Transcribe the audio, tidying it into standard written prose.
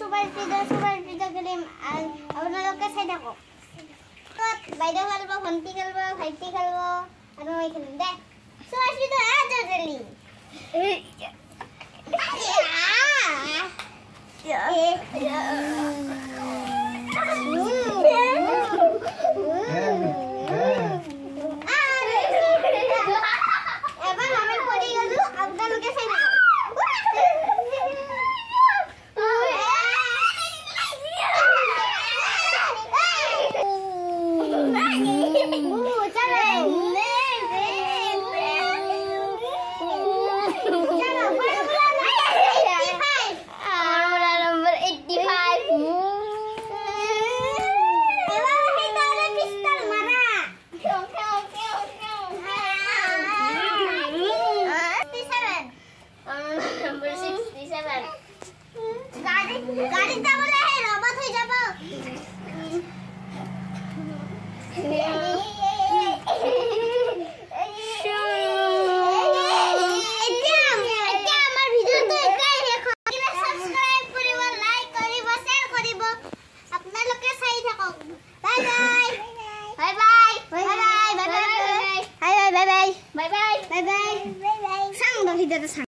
super speed খেলিম আপোনালোকে চাই থাকক বাইদেউ খেলিব ভণ্টি খেলিব ভাইটি খেলিব আৰু মই খেলিম দে সুপাৰ স্পীড জলদি गाड़ी बोले है रोबोट हो যাব আমাৰ ভিডিওটো একাই শেষ সাবস্ক্ৰাইব কৰিব লাইক কৰিব শেয়াৰ কৰিব আপোনালোকে চাই থাকক bye bye bye bye bye bye bye bye bye bye bye bye bye bye bye bye bye সাং ভিডিওটো